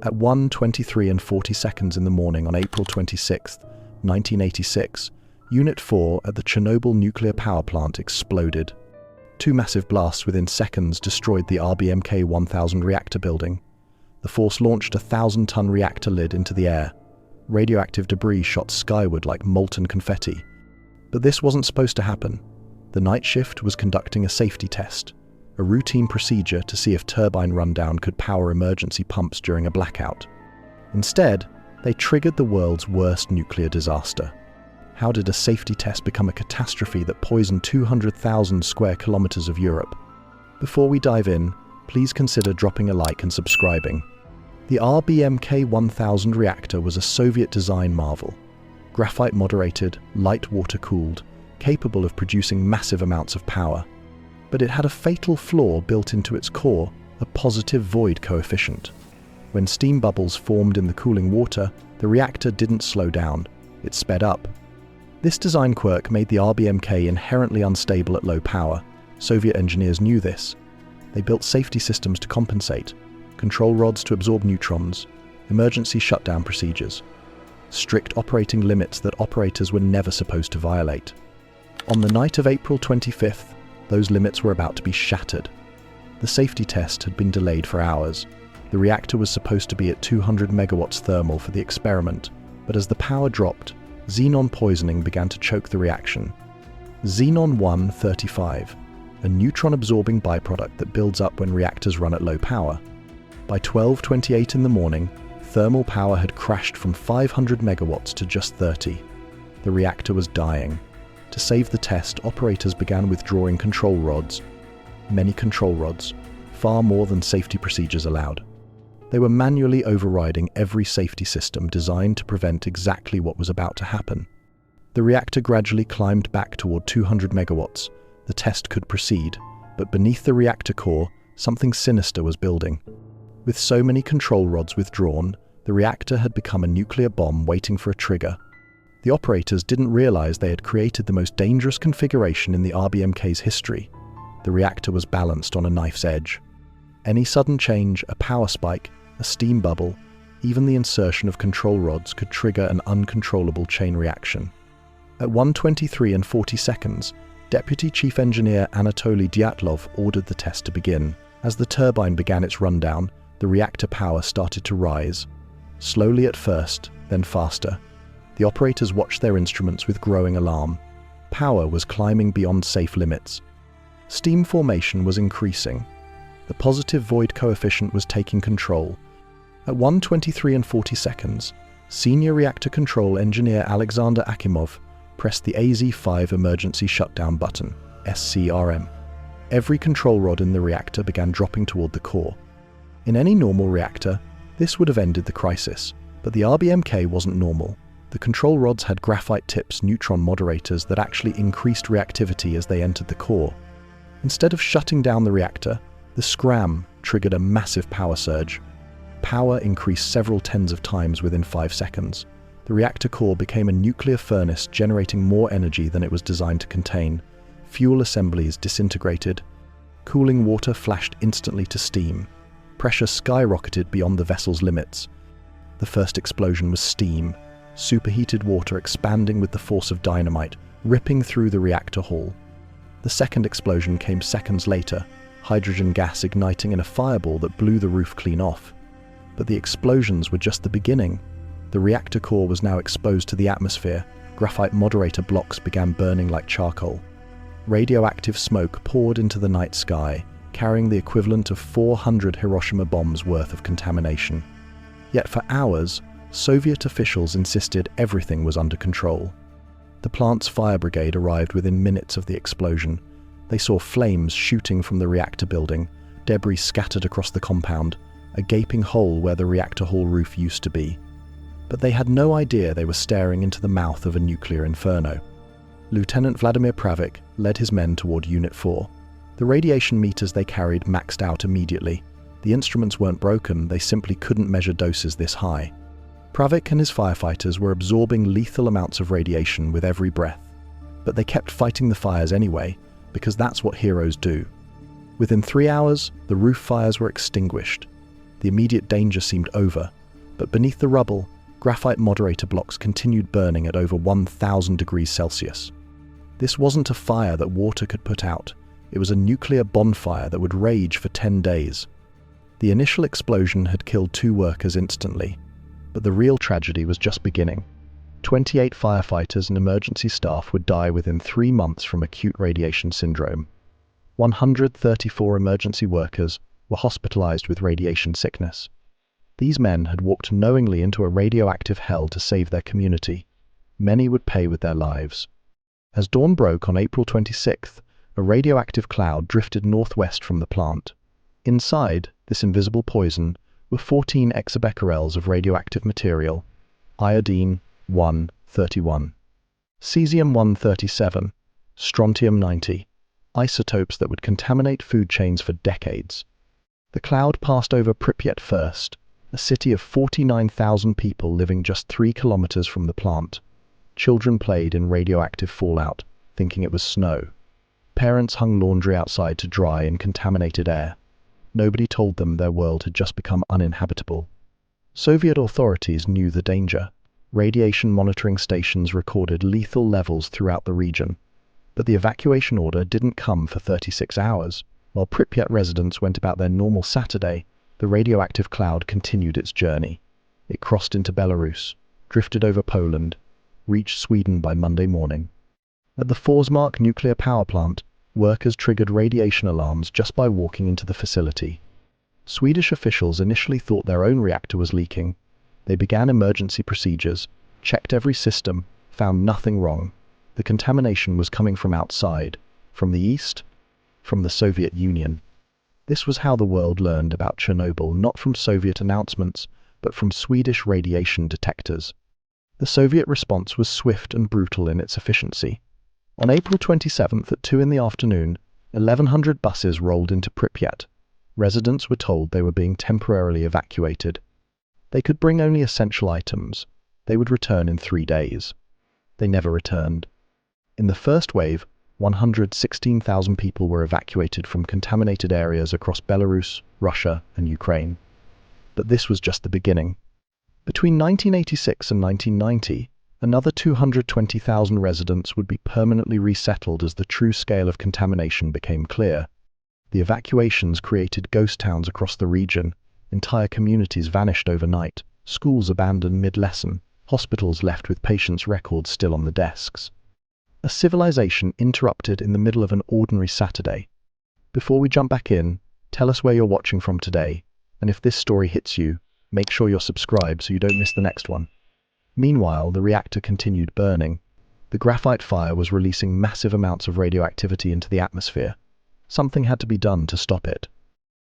At 1:23:40 in the morning on April 26, 1986, Unit 4 at the Chernobyl nuclear power plant exploded. Two massive blasts within seconds destroyed the RBMK 1000 reactor building. The force launched a 1,000-ton reactor lid into the air. Radioactive debris shot skyward like molten confetti. But this wasn't supposed to happen. The night shift was conducting a safety test, a routine procedure to see if turbine rundown could power emergency pumps during a blackout. Instead, they triggered the world's worst nuclear disaster. How did a safety test become a catastrophe that poisoned 200,000 square kilometers of Europe? Before we dive in, please consider dropping a like and subscribing. The RBMK 1000 reactor was a Soviet design marvel. Graphite moderated, light water cooled, capable of producing massive amounts of power. But it had a fatal flaw built into its core, a positive void coefficient. When steam bubbles formed in the cooling water, the reactor didn't slow down, it sped up. This design quirk made the RBMK inherently unstable at low power. Soviet engineers knew this. They built safety systems to compensate, control rods to absorb neutrons, emergency shutdown procedures, strict operating limits that operators were never supposed to violate. On the night of April 25th, those limits were about to be shattered. The safety test had been delayed for hours. The reactor was supposed to be at 200 megawatts thermal for the experiment, but as the power dropped, xenon poisoning began to choke the reaction. Xenon-135, a neutron-absorbing byproduct that builds up when reactors run at low power. By 12:28 in the morning, thermal power had crashed from 500 megawatts to just 30. The reactor was dying. To save the test, operators began withdrawing control rods. Many control rods, far more than safety procedures allowed. They were manually overriding every safety system designed to prevent exactly what was about to happen. The reactor gradually climbed back toward 200 megawatts. The test could proceed, but beneath the reactor core, something sinister was building. With so many control rods withdrawn, the reactor had become a nuclear bomb waiting for a trigger. The operators didn't realize they had created the most dangerous configuration in the RBMK's history. The reactor was balanced on a knife's edge. Any sudden change, a power spike, a steam bubble, even the insertion of control rods could trigger an uncontrollable chain reaction. At 1:23:40, Deputy Chief Engineer Anatoly Dyatlov ordered the test to begin. As the turbine began its rundown, the reactor power started to rise. Slowly at first, then faster. The operators watched their instruments with growing alarm. Power was climbing beyond safe limits. Steam formation was increasing. The positive void coefficient was taking control. At 1:23:40, Senior Reactor Control Engineer Alexander Akimov pressed the AZ-5 Emergency Shutdown button, SCRM. Every control rod in the reactor began dropping toward the core. In any normal reactor, this would have ended the crisis, but the RBMK wasn't normal. The control rods had graphite-tipped neutron moderators that actually increased reactivity as they entered the core. Instead of shutting down the reactor, the scram triggered a massive power surge. Power increased several tens of times within 5 seconds. The reactor core became a nuclear furnace generating more energy than it was designed to contain. Fuel assemblies disintegrated. Cooling water flashed instantly to steam. Pressure skyrocketed beyond the vessel's limits. The first explosion was steam, superheated water expanding with the force of dynamite, ripping through the reactor hull. The second explosion came seconds later, hydrogen gas igniting in a fireball that blew the roof clean off. But the explosions were just the beginning. The reactor core was now exposed to the atmosphere. Graphite moderator blocks began burning like charcoal. Radioactive smoke poured into the night sky, carrying the equivalent of 400 Hiroshima bombs worth of contamination. Yet for hours, Soviet officials insisted everything was under control. The plant's fire brigade arrived within minutes of the explosion. They saw flames shooting from the reactor building, debris scattered across the compound, a gaping hole where the reactor hall roof used to be. But they had no idea they were staring into the mouth of a nuclear inferno. Lieutenant Vladimir Pravik led his men toward Unit 4. The radiation meters they carried maxed out immediately. The instruments weren't broken, they simply couldn't measure doses this high. Pravik and his firefighters were absorbing lethal amounts of radiation with every breath. But they kept fighting the fires anyway, because that's what heroes do. Within 3 hours, the roof fires were extinguished. The immediate danger seemed over, but beneath the rubble, graphite moderator blocks continued burning at over 1,000 degrees Celsius. This wasn't a fire that water could put out. It was a nuclear bonfire that would rage for 10 days. The initial explosion had killed 2 workers instantly, but the real tragedy was just beginning. 28 firefighters and emergency staff would die within 3 months from acute radiation syndrome. 134 emergency workers were hospitalized with radiation sickness. These men had walked knowingly into a radioactive hell to save their community. Many would pay with their lives. As dawn broke on April 26th, a radioactive cloud drifted northwest from the plant. Inside this invisible poison were 14 exabecquerels of radioactive material: iodine-131, cesium-137, strontium-90, isotopes that would contaminate food chains for decades. The cloud passed over Pripyat first, a city of 49,000 people living just 3 kilometers from the plant. Children played in radioactive fallout, thinking it was snow. Parents hung laundry outside to dry in contaminated air. Nobody told them their world had just become uninhabitable. Soviet authorities knew the danger. Radiation monitoring stations recorded lethal levels throughout the region. But the evacuation order didn't come for 36 hours. While Pripyat residents went about their normal Saturday, the radioactive cloud continued its journey. It crossed into Belarus, drifted over Poland, reached Sweden by Monday morning. At the Forsmark nuclear power plant, workers triggered radiation alarms just by walking into the facility. Swedish officials initially thought their own reactor was leaking. They began emergency procedures, checked every system, found nothing wrong. The contamination was coming from outside, from the east, from the Soviet Union. This was how the world learned about Chernobyl, not from Soviet announcements, but from Swedish radiation detectors. The Soviet response was swift and brutal in its efficiency. On April 27th at 2 in the afternoon, 1,100 buses rolled into Pripyat. Residents were told they were being temporarily evacuated. They could bring only essential items. They would return in 3 days. They never returned. In the first wave, 116,000 people were evacuated from contaminated areas across Belarus, Russia, and Ukraine. But this was just the beginning. Between 1986 and 1990, another 220,000 residents would be permanently resettled as the true scale of contamination became clear. The evacuations created ghost towns across the region. Entire communities vanished overnight, schools abandoned mid-lesson, hospitals left with patients' records still on the desks. A civilization interrupted in the middle of an ordinary Saturday. Before we jump back in, tell us where you're watching from today, and if this story hits you, make sure you're subscribed so you don't miss the next one. Meanwhile, the reactor continued burning. The graphite fire was releasing massive amounts of radioactivity into the atmosphere. Something had to be done to stop it.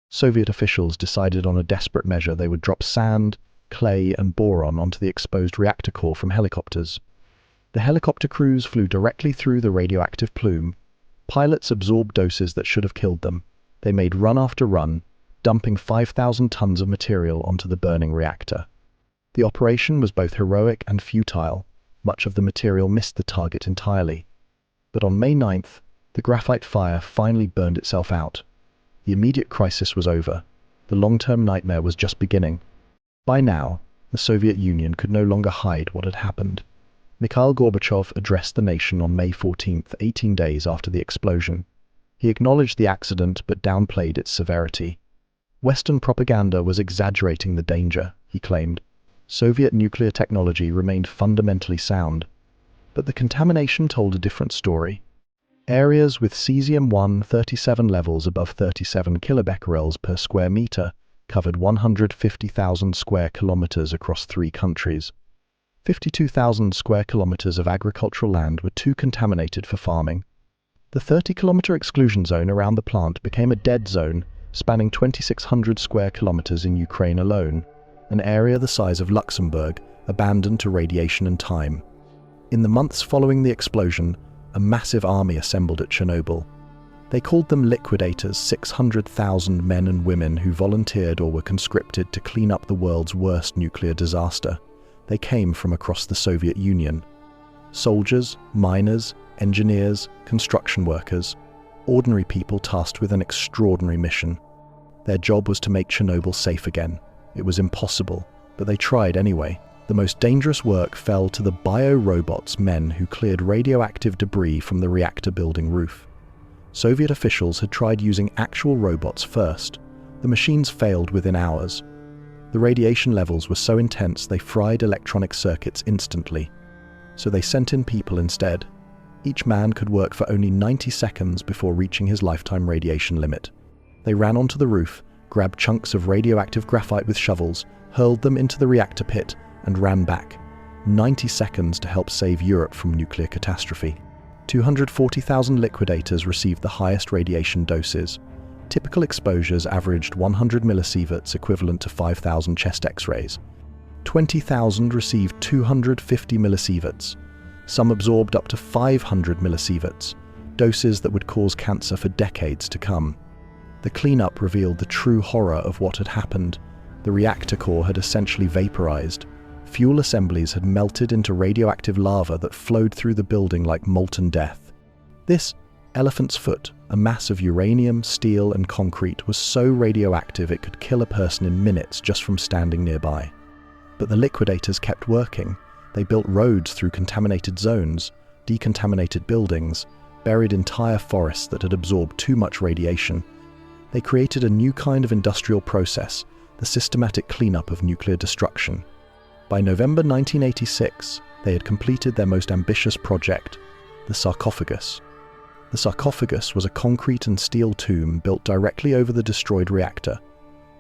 Soviet officials decided on a desperate measure. They would drop sand, clay, and boron onto the exposed reactor core from helicopters. The helicopter crews flew directly through the radioactive plume. Pilots absorbed doses that should have killed them. They made run after run, dumping 5,000 tons of material onto the burning reactor. The operation was both heroic and futile. Much of the material missed the target entirely. But on May 9th, the graphite fire finally burned itself out. The immediate crisis was over. The long-term nightmare was just beginning. By now, the Soviet Union could no longer hide what had happened. Mikhail Gorbachev addressed the nation on May 14th, 18 days after the explosion. He acknowledged the accident but downplayed its severity. Western propaganda was exaggerating the danger, he claimed. Soviet nuclear technology remained fundamentally sound. But the contamination told a different story. Areas with cesium-137 levels above 37 kilobecquerels per square meter covered 150,000 square kilometers across 3 countries. 52,000 square kilometers of agricultural land were too contaminated for farming. The 30-kilometer exclusion zone around the plant became a dead zone, spanning 2,600 square kilometers in Ukraine alone, an area the size of Luxembourg, abandoned to radiation and time. In the months following the explosion, a massive army assembled at Chernobyl. They called them liquidators, 600,000 men and women who volunteered or were conscripted to clean up the world's worst nuclear disaster. They came from across the Soviet Union. Soldiers, miners, engineers, construction workers, ordinary people tasked with an extraordinary mission. Their job was to make Chernobyl safe again. It was impossible, but they tried anyway. The most dangerous work fell to the bio-robots men who cleared radioactive debris from the reactor building roof. Soviet officials had tried using actual robots first. The machines failed within hours. The radiation levels were so intense they fried electronic circuits instantly. So they sent in people instead. Each man could work for only 90 seconds before reaching his lifetime radiation limit. They ran onto the roof, grabbed chunks of radioactive graphite with shovels, hurled them into the reactor pit, and ran back. 90 seconds to help save Europe from nuclear catastrophe. 240,000 liquidators received the highest radiation doses. Typical exposures averaged 100 millisieverts, equivalent to 5,000 chest X-rays. 20,000 received 250 millisieverts. Some absorbed up to 500 millisieverts, doses that would cause cancer for decades to come. The cleanup revealed the true horror of what had happened. The reactor core had essentially vaporized. Fuel assemblies had melted into radioactive lava that flowed through the building like molten death. This elephant's foot, a mass of uranium, steel, and concrete, was so radioactive it could kill a person in minutes just from standing nearby. But the liquidators kept working. They built roads through contaminated zones, decontaminated buildings, buried entire forests that had absorbed too much radiation. They created a new kind of industrial process, the systematic cleanup of nuclear destruction. By November 1986, they had completed their most ambitious project, the sarcophagus. The sarcophagus was a concrete and steel tomb built directly over the destroyed reactor.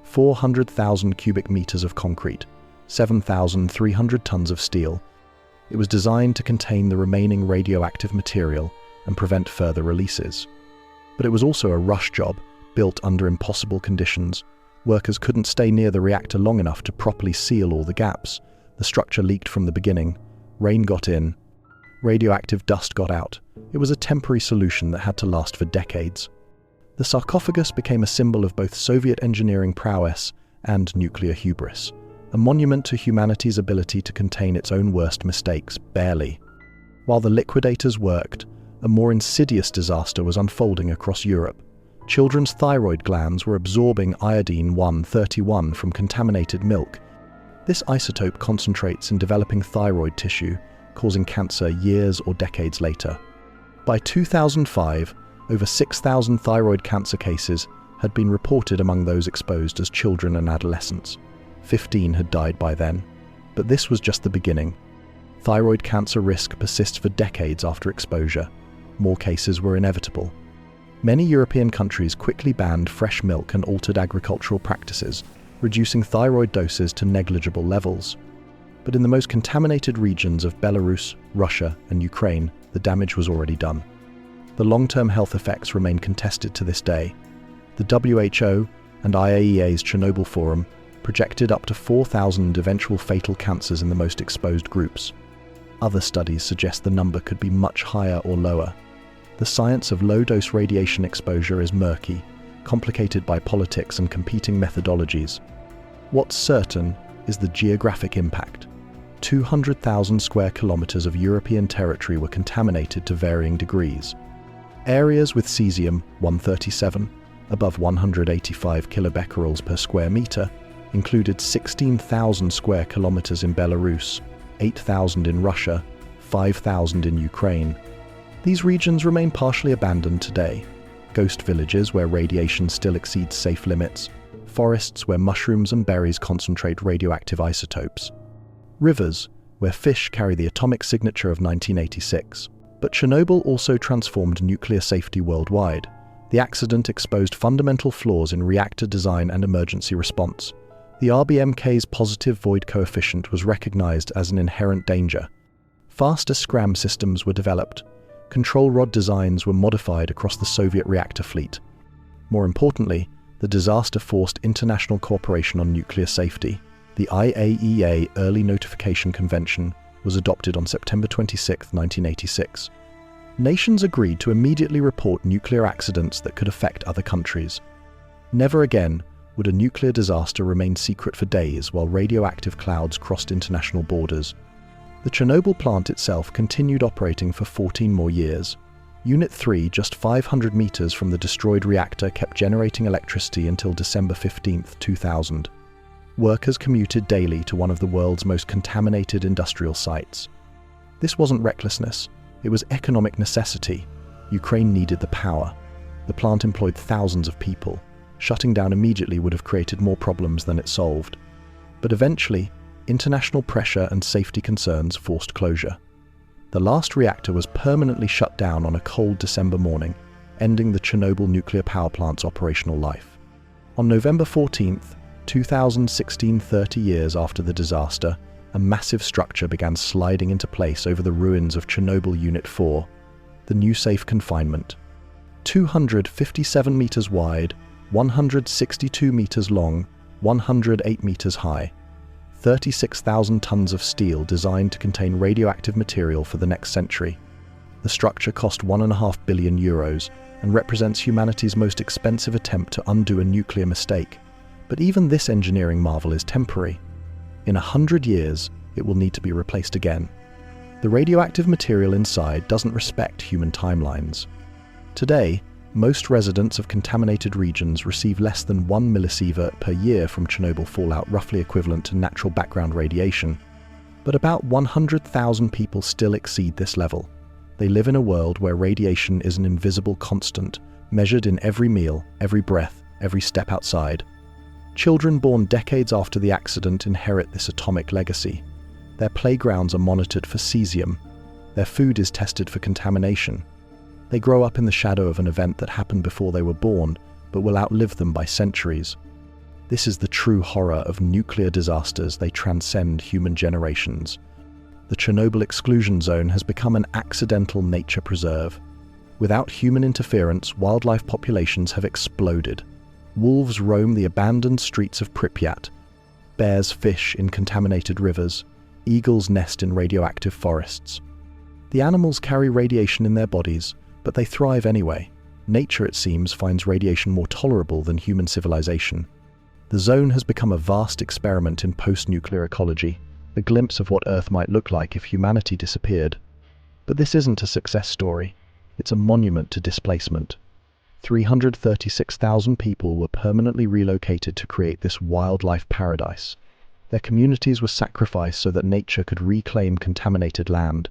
400,000 cubic meters of concrete, 7,300 tons of steel. It was designed to contain the remaining radioactive material and prevent further releases. But it was also a rush job, built under impossible conditions. Workers couldn't stay near the reactor long enough to properly seal all the gaps. The structure leaked from the beginning. Rain got in. Radioactive dust got out. It was a temporary solution that had to last for decades. The sarcophagus became a symbol of both Soviet engineering prowess and nuclear hubris, a monument to humanity's ability to contain its own worst mistakes, barely. While the liquidators worked, a more insidious disaster was unfolding across Europe. Children's thyroid glands were absorbing iodine-131 from contaminated milk. This isotope concentrates in developing thyroid tissue, causing cancer years or decades later. By 2005, over 6,000 thyroid cancer cases had been reported among those exposed as children and adolescents. 15 had died by then. But this was just the beginning. Thyroid cancer risk persists for decades after exposure. More cases were inevitable. Many European countries quickly banned fresh milk and altered agricultural practices, reducing thyroid doses to negligible levels. But in the most contaminated regions of Belarus, Russia, and Ukraine, the damage was already done. The long-term health effects remain contested to this day. The WHO and IAEA's Chernobyl Forum projected up to 4,000 eventual fatal cancers in the most exposed groups. Other studies suggest the number could be much higher or lower. The science of low-dose radiation exposure is murky, complicated by politics and competing methodologies. What's certain is the geographic impact. 200,000 square kilometers of European territory were contaminated to varying degrees. Areas with cesium-137, above 185 kilobecquerels per square meter, included 16,000 square kilometers in Belarus, 8,000 in Russia, 5,000 in Ukraine. These regions remain partially abandoned today. Ghost villages where radiation still exceeds safe limits, forests where mushrooms and berries concentrate radioactive isotopes, rivers where fish carry the atomic signature of 1986. But Chernobyl also transformed nuclear safety worldwide. The accident exposed fundamental flaws in reactor design and emergency response. The RBMK's positive void coefficient was recognized as an inherent danger. Faster scram systems were developed. Control rod designs were modified across the Soviet reactor fleet. More importantly, the disaster forced international cooperation on nuclear safety. The IAEA Early Notification Convention was adopted on September 26, 1986. Nations agreed to immediately report nuclear accidents that could affect other countries. Never again would a nuclear disaster remain secret for days while radioactive clouds crossed international borders. The Chernobyl plant itself continued operating for 14 more years. Unit 3, just 500 meters from the destroyed reactor, kept generating electricity until December 15, 2000. Workers commuted daily to one of the world's most contaminated industrial sites. This wasn't recklessness, it was economic necessity. Ukraine needed the power. The plant employed thousands of people. Shutting down immediately would have created more problems than it solved. But eventually, international pressure and safety concerns forced closure. The last reactor was permanently shut down on a cold December morning, ending the Chernobyl nuclear power plant's operational life. On November 14, 2016, 30 years after the disaster, a massive structure began sliding into place over the ruins of Chernobyl Unit 4, the new safe confinement. 257 meters wide, 162 meters long, 108 meters high. 36,000 tons of steel designed to contain radioactive material for the next century. The structure cost €1.5 billion and represents humanity's most expensive attempt to undo a nuclear mistake. But even this engineering marvel is temporary. In 100 years, it will need to be replaced again. The radioactive material inside doesn't respect human timelines. Today, most residents of contaminated regions receive less than 1 millisievert per year from Chernobyl fallout, roughly equivalent to natural background radiation. But about 100,000 people still exceed this level. They live in a world where radiation is an invisible constant, measured in every meal, every breath, every step outside. Children born decades after the accident inherit this atomic legacy. Their playgrounds are monitored for cesium. Their food is tested for contamination. They grow up in the shadow of an event that happened before they were born, but will outlive them by centuries. This is the true horror of nuclear disasters. They transcend human generations. The Chernobyl exclusion zone has become an accidental nature preserve. Without human interference, wildlife populations have exploded. Wolves roam the abandoned streets of Pripyat. Bears fish in contaminated rivers. Eagles nest in radioactive forests. The animals carry radiation in their bodies, but they thrive anyway. Nature, it seems, finds radiation more tolerable than human civilization. The zone has become a vast experiment in post-nuclear ecology, a glimpse of what Earth might look like if humanity disappeared. But this isn't a success story. It's a monument to displacement. 336,000 people were permanently relocated to create this wildlife paradise. Their communities were sacrificed so that nature could reclaim contaminated land.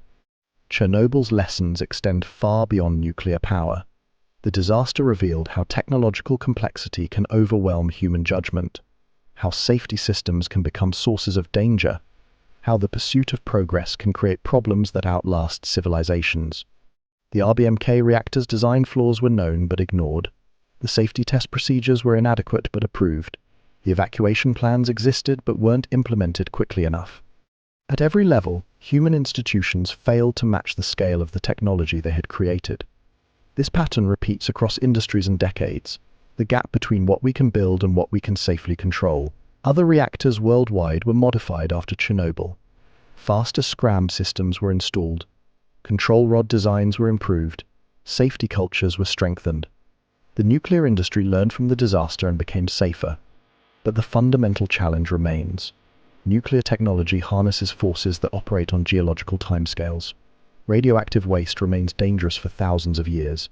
Chernobyl's lessons extend far beyond nuclear power. The disaster revealed how technological complexity can overwhelm human judgment, how safety systems can become sources of danger, how the pursuit of progress can create problems that outlast civilizations. The RBMK reactor's design flaws were known but ignored. The safety test procedures were inadequate but approved. The evacuation plans existed but weren't implemented quickly enough. At every level, human institutions failed to match the scale of the technology they had created. This pattern repeats across industries and decades, the gap between what we can build and what we can safely control. Other reactors worldwide were modified after Chernobyl. Faster scram systems were installed. Control rod designs were improved. Safety cultures were strengthened. The nuclear industry learned from the disaster and became safer. But the fundamental challenge remains. Nuclear technology harnesses forces that operate on geological timescales. Radioactive waste remains dangerous for thousands of years.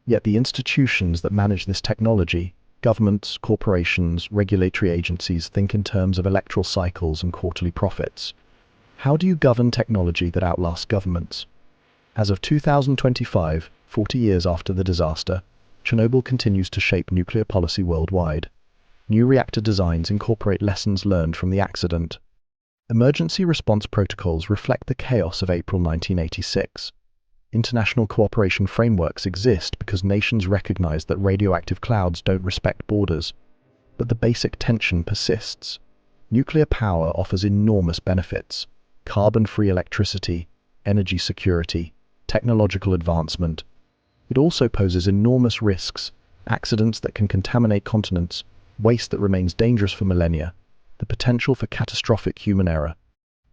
Yet the institutions that manage this technology, governments, corporations, regulatory agencies, think in terms of electoral cycles and quarterly profits. How do you govern technology that outlasts governments? As of 2025, 40 years after the disaster, Chernobyl continues to shape nuclear policy worldwide. New reactor designs incorporate lessons learned from the accident. Emergency response protocols reflect the chaos of April 1986. International cooperation frameworks exist because nations recognize that radioactive clouds don't respect borders. But the basic tension persists. Nuclear power offers enormous benefits: carbon-free electricity, energy security, technological advancement. It also poses enormous risks: accidents that can contaminate continents, waste that remains dangerous for millennia, the potential for catastrophic human error.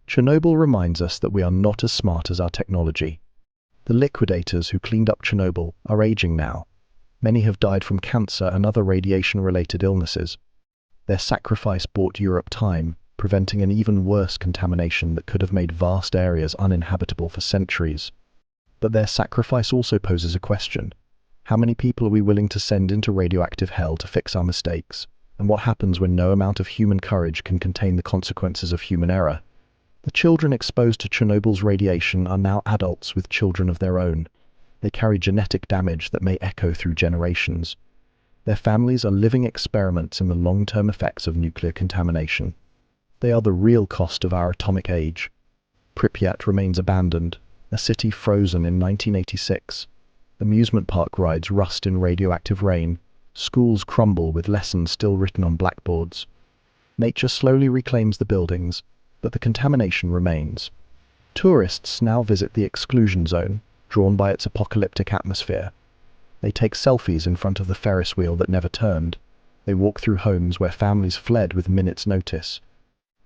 Chernobyl reminds us that we are not as smart as our technology. The liquidators who cleaned up Chernobyl are aging now. Many have died from cancer and other radiation-related illnesses. Their sacrifice bought Europe time, preventing an even worse contamination that could have made vast areas uninhabitable for centuries. But their sacrifice also poses a question. How many people are we willing to send into radioactive hell to fix our mistakes? And what happens when no amount of human courage can contain the consequences of human error? The children exposed to Chernobyl's radiation are now adults with children of their own. They carry genetic damage that may echo through generations. Their families are living experiments in the long-term effects of nuclear contamination. They are the real cost of our atomic age. Pripyat remains abandoned, a city frozen in 1986. Amusement park rides rust in radioactive rain. Schools crumble with lessons still written on blackboards. Nature slowly reclaims the buildings, but the contamination remains. Tourists now visit the exclusion zone, drawn by its apocalyptic atmosphere. They take selfies in front of the Ferris wheel that never turned. They walk through homes where families fled with minutes' notice.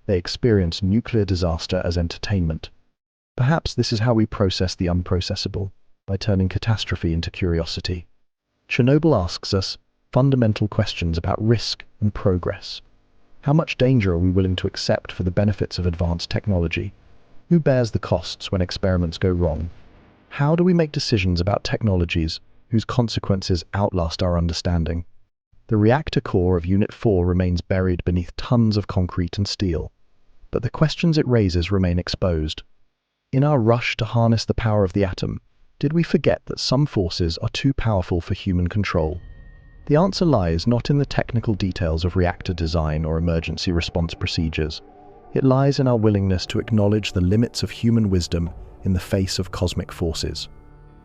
They experience nuclear disaster as entertainment. Perhaps this is how we process the unprocessable, by turning catastrophe into curiosity. Chernobyl asks us fundamental questions about risk and progress. How much danger are we willing to accept for the benefits of advanced technology? Who bears the costs when experiments go wrong? How do we make decisions about technologies whose consequences outlast our understanding? The reactor core of Unit 4 remains buried beneath tons of concrete and steel, but the questions it raises remain exposed. In our rush to harness the power of the atom, did we forget that some forces are too powerful for human control? The answer lies not in the technical details of reactor design or emergency response procedures. It lies in our willingness to acknowledge the limits of human wisdom in the face of cosmic forces.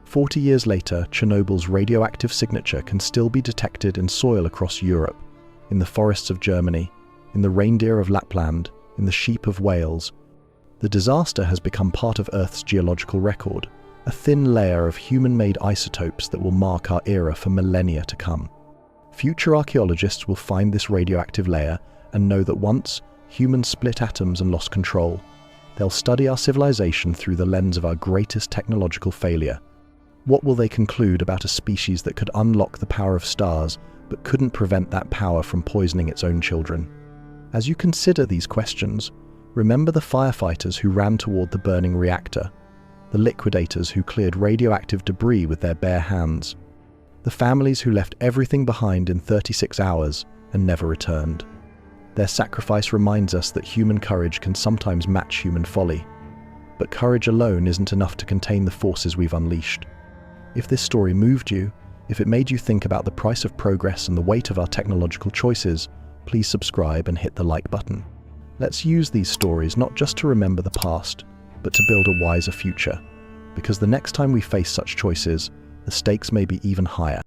40 years later, Chernobyl's radioactive signature can still be detected in soil across Europe, in the forests of Germany, in the reindeer of Lapland, in the sheep of Wales. The disaster has become part of Earth's geological record, a thin layer of human-made isotopes that will mark our era for millennia to come. Future archaeologists will find this radioactive layer and know that once humans split atoms and lost control. They'll study our civilization through the lens of our greatest technological failure. What will they conclude about a species that could unlock the power of stars but couldn't prevent that power from poisoning its own children? As you consider these questions, remember the firefighters who ran toward the burning reactor, the liquidators who cleared radioactive debris with their bare hands, the families who left everything behind in 36 hours and never returned. Their sacrifice reminds us that human courage can sometimes match human folly. But courage alone isn't enough to contain the forces we've unleashed. If this story moved you, if it made you think about the price of progress and the weight of our technological choices, please subscribe and hit the like button. Let's use these stories not just to remember the past, but to build a wiser future. Because the next time we face such choices, the stakes may be even higher.